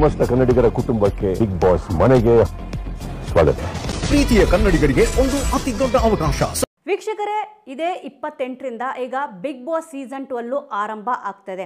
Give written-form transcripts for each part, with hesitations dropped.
ಸಮಸ್ತ ಕನ್ನಡಿಗರ ಕುಟುಂಬಕ್ಕೆ ಬಿಗ್ ಬಾಸ್ ಮನೆಗೆ ಸ್ವಾಗತ. ಪ್ರೀತಿಯ ಕನ್ನಡಿಗರಿಗೆ ಒಂದು ಅತಿ ದೊಡ್ಡ ಅವಕಾಶ. ವೀಕ್ಷಕರೇ, ಇದೇ 28ರಿಂದ ಈಗ ಬಿಗ್ ಬಾಸ್ ಸೀಸನ್ 12 ಆರಂಭ ಆಗ್ತದೆ.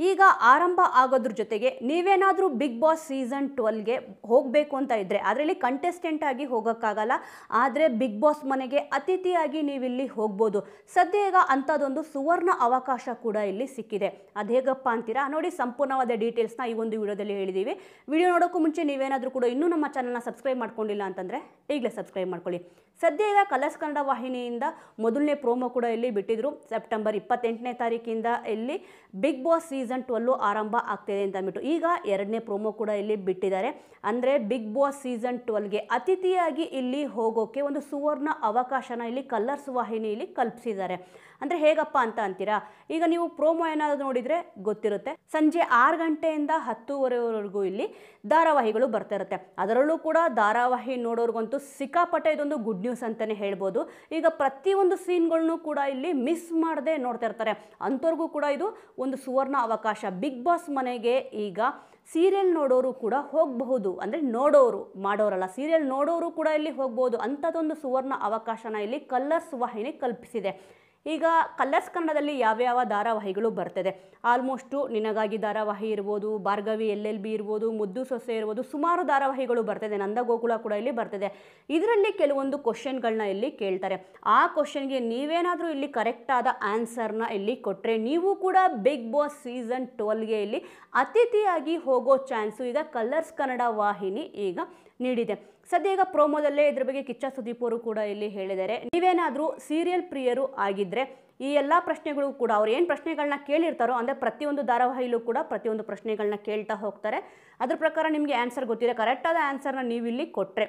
ಈಗ ಆರಂಭ ಆಗೋದ್ರ ಜೊತೆಗೆ ನೀವೇನಾದರೂ ಬಿಗ್ ಬಾಸ್ ಸೀಸನ್ 12ಗೆ ಹೋಗಬೇಕು ಅಂತ ಇದ್ದರೆ, ಅದರಲ್ಲಿ ಕಂಟೆಸ್ಟೆಂಟ್ ಆಗಿ ಹೋಗೋಕ್ಕಾಗಲ್ಲ, ಆದರೆ ಬಿಗ್ ಬಾಸ್ ಮನೆಗೆ ಅತಿಥಿಯಾಗಿ ನೀವಿಲ್ಲಿ ಹೋಗ್ಬೋದು. ಸದ್ಯ ಈಗ ಅಂಥದ್ದೊಂದು ಸುವರ್ಣ ಅವಕಾಶ ಕೂಡ ಇಲ್ಲಿ ಸಿಕ್ಕಿದೆ. ಅದು ಹೇಗಪ್ಪ ಅಂತೀರಾ ನೋಡಿ, ಸಂಪೂರ್ಣವಾದ ಡೀಟೇಲ್ಸ್ನ ಈ ಒಂದು ವಿಡಿಯೋದಲ್ಲಿ ಹೇಳಿದ್ದೀವಿ. ವಿಡಿಯೋ ನೋಡೋಕ್ಕೂ ಮುಂಚೆ ನೀವೇನಾದರೂ ಕೂಡ ಇನ್ನೂ ನಮ್ಮ ಚಾನಲ್ನ ಸಬ್ಸ್ಕ್ರೈಬ್ ಮಾಡ್ಕೊಂಡಿಲ್ಲ ಅಂತಂದರೆ ಈಗಲೇ ಸಬ್ಸ್ಕ್ರೈಬ್ ಮಾಡ್ಕೊಳ್ಳಿ. ಸದ್ಯ ಈಗ ಕಲರ್ಸ್ ಕನ್ನಡ ವಾಹಿನಿಯಿಂದ ಮೊದಲನೇ ಪ್ರೋಮೋ ಕೂಡ ಇಲ್ಲಿ ಬಿಟ್ಟಿದ್ರು. ಸೆಪ್ಟೆಂಬರ್ 28ನೇ ತಾರೀಕಿಂದ ಇಲ್ಲಿ ಬಿಗ್ ಬಾಸ್ ಸೀಸನ್ 12 ಆರಂಭ ಆಗ್ತಿದೆ ಅಂತ ಅಂದ್ಬಿಟ್ಟು ಈಗ 2ನೇ ಪ್ರೋಮೋ ಕೂಡ ಇಲ್ಲಿ ಬಿಟ್ಟಿದ್ದಾರೆ. ಅಂದರೆ ಬಿಗ್ ಬಾಸ್ ಸೀಸನ್ 12ಗೆ ಅತಿಥಿಯಾಗಿ ಇಲ್ಲಿ ಹೋಗೋಕ್ಕೆ ಒಂದು ಸುವರ್ಣ ಅವಕಾಶನ ಇಲ್ಲಿ ಕಲರ್ಸ್ ವಾಹಿನಿಯಲ್ಲಿ ಕಲ್ಪಿಸಿದ್ದಾರೆ. ಅಂದರೆ ಹೇಗಪ್ಪ ಅಂತ ಅಂತೀರಾ, ಈಗ ನೀವು ಪ್ರೋಮೋ ಏನಾದರೂ ನೋಡಿದರೆ ಗೊತ್ತಿರುತ್ತೆ. ಸಂಜೆ 6 ಗಂಟೆಯಿಂದ 10:30ವರೆಗೂ ಇಲ್ಲಿ ಧಾರಾವಾಹಿಗಳು ಬರ್ತಾ ಇರುತ್ತೆ. ಅದರಲ್ಲೂ ಕೂಡ ಧಾರಾವಾಹಿ ನೋಡೋರ್ಗಂತೂ ಸಿಕ್ಕಾಪಟ್ಟೆ ಇದೊಂದು ಗುಡ್ ನ್ಯೂಸ್ ಅಂತಲೇ ಹೇಳ್ಬೋದು. ಈಗ ಪ್ರತಿಯೊಂದು ಸೀನ್ಗಳನ್ನೂ ಕೂಡ ಇಲ್ಲಿ ಮಿಸ್ ಮಾಡದೆ ನೋಡ್ತಾ ಇರ್ತಾರೆ. ಅಂಥವ್ರಿಗೂ ಕೂಡ ಇದು ಒಂದು ಸುವರ್ಣ ಅವಕಾಶ. ಬಿಗ್ ಬಾಸ್ ಮನೆಗೆ ಈಗ ಸೀರಿಯಲ್ ನೋಡೋರು ಕೂಡ ಹೋಗಬಹುದು. ಅಂದರೆ ನೋಡೋರು, ಮಾಡೋರಲ್ಲ, ಸೀರಿಯಲ್ ನೋಡೋರು ಕೂಡ ಇಲ್ಲಿ ಹೋಗ್ಬೋದು. ಅಂಥದ್ದೊಂದು ಸುವರ್ಣ ಅವಕಾಶನ ಇಲ್ಲಿ ಕಲರ್ಸ್ ವಾಹಿನಿ ಕಲ್ಪಿಸಿದೆ. ಈಗ ಕಲರ್ಸ್ ಕನ್ನಡದಲ್ಲಿ ಯಾವ್ಯಾವ ಧಾರಾವಾಹಿಗಳು ಬರ್ತದೆ, ಆಲ್ಮೋಸ್ಟು ನಿನಗಾಗಿ ಧಾರಾವಾಹಿ ಇರ್ಬೋದು, ಭಾರ್ಗವಿ LLB ಇರ್ಬೋದು, ಮುದ್ದು ಸೊಸೆ ಇರ್ಬೋದು, ಸುಮಾರು ಧಾರಾವಾಹಿಗಳು ಬರ್ತದೆ. ನಂದಗೋಕುಲ ಕೂಡ ಇಲ್ಲಿ ಬರ್ತದೆ. ಇದರಲ್ಲಿ ಕೆಲವೊಂದು ಕ್ವಶನ್ಗಳನ್ನ ಇಲ್ಲಿ ಕೇಳ್ತಾರೆ. ಆ ಕ್ವಶನ್ಗೆ ನೀವೇನಾದರೂ ಇಲ್ಲಿ ಕರೆಕ್ಟಾದ ಆನ್ಸರ್ನ ಇಲ್ಲಿ ಕೊಟ್ಟರೆ ನೀವು ಕೂಡ ಬಿಗ್ ಬಾಸ್ ಸೀಸನ್ 12ಗೆ ಇಲ್ಲಿ ಅತಿಥಿಯಾಗಿ ಹೋಗೋ ಚಾನ್ಸು ಈಗ ಕಲರ್ಸ್ ಕನ್ನಡ ವಾಹಿನಿ ಈಗ ನೀಡಿದೆ. ಸದ್ಯ ಈಗ ಪ್ರೋಮೋದಲ್ಲೇ ಇದ್ರ ಬಗ್ಗೆ ಕಿಚ್ಚ ಸುದೀಪ್ ಅವರು ಕೂಡ ಇಲ್ಲಿ ಹೇಳಿದ್ದಾರೆ. ನೀವೇನಾದರೂ ಸೀರಿಯಲ್ ಪ್ರಿಯರು ಆಗಿದ್ದರೆ ಈ ಎಲ್ಲ ಪ್ರಶ್ನೆಗಳು ಕೂಡ ಅವ್ರು ಏನು ಪ್ರಶ್ನೆಗಳನ್ನ ಕೇಳಿರ್ತಾರೋ, ಅಂದರೆ ಪ್ರತಿಯೊಂದು ಧಾರಾವಾಹಿಲೂ ಕೂಡ ಪ್ರತಿಯೊಂದು ಪ್ರಶ್ನೆಗಳನ್ನ ಕೇಳ್ತಾ ಹೋಗ್ತಾರೆ. ಅದ್ರ ಪ್ರಕಾರ ನಿಮಗೆ ಆನ್ಸರ್ ಗೊತ್ತಿದೆ, ಕರೆಕ್ಟಾದ ಆನ್ಸರ್ನ ನೀವು ಇಲ್ಲಿ ಕೊಟ್ಟರೆ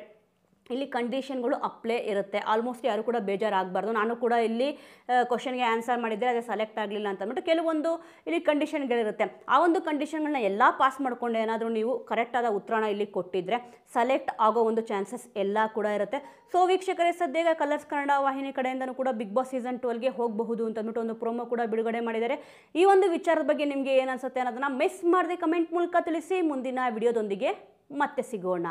ಇಲ್ಲಿ ಕಂಡೀಷನ್ಗಳು ಅಪ್ಲೈ ಇರುತ್ತೆ. ಆಲ್ಮೋಸ್ಟ್ ಯಾರು ಕೂಡ ಬೇಜಾರಾಗಬಾರ್ದು. ನಾನು ಕೂಡ ಇಲ್ಲಿ ಕ್ವಶನ್ಗೆ ಆನ್ಸರ್ ಮಾಡಿದ್ದರೆ ಅದೇ ಸೆಲೆಕ್ಟ್ ಆಗಲಿಲ್ಲ ಅಂತ ಅಂದ್ಬಿಟ್ಟು ಕೆಲವೊಂದು ಇಲ್ಲಿ ಕಂಡೀಷನ್ಗಳಿರುತ್ತೆ. ಆ ಒಂದು ಕಂಡೀಷನ್ಗಳನ್ನ ಎಲ್ಲ ಪಾಸ್ ಮಾಡ್ಕೊಂಡು ಏನಾದರೂ ನೀವು ಕರೆಕ್ಟಾದ ಉತ್ತರನ ಇಲ್ಲಿ ಕೊಟ್ಟಿದ್ದರೆ ಸೆಲೆಕ್ಟ್ ಆಗೋ ಒಂದು ಚಾನ್ಸಸ್ ಎಲ್ಲ ಕೂಡ ಇರುತ್ತೆ. ಸೊ ವೀಕ್ಷಕರೇ, ಸದ್ಯ ಕಲರ್ಸ್ ಕನ್ನಡ ವಾಹಿನಿ ಕಡೆಯಿಂದನೂ ಕೂಡ ಬಿಗ್ ಬಾಸ್ ಸೀಸನ್ 12ಗೆ ಹೋಗಬಹುದು ಅಂತ ಅಂದ್ಬಿಟ್ಟು ಒಂದು ಪ್ರೋಮೋ ಕೂಡ ಬಿಡುಗಡೆ ಮಾಡಿದ್ದಾರೆ. ಈ ಒಂದು ವಿಚಾರದ ಬಗ್ಗೆ ನಿಮಗೆ ಏನು ಅನಿಸುತ್ತೆ ಅನ್ನೋದನ್ನು ಮಿಸ್ ಮಾಡದೆ ಕಮೆಂಟ್ ಮೂಲಕ ತಿಳಿಸಿ. ಮುಂದಿನ ವಿಡಿಯೋದೊಂದಿಗೆ ಮತ್ತೆ ಸಿಗೋಣ.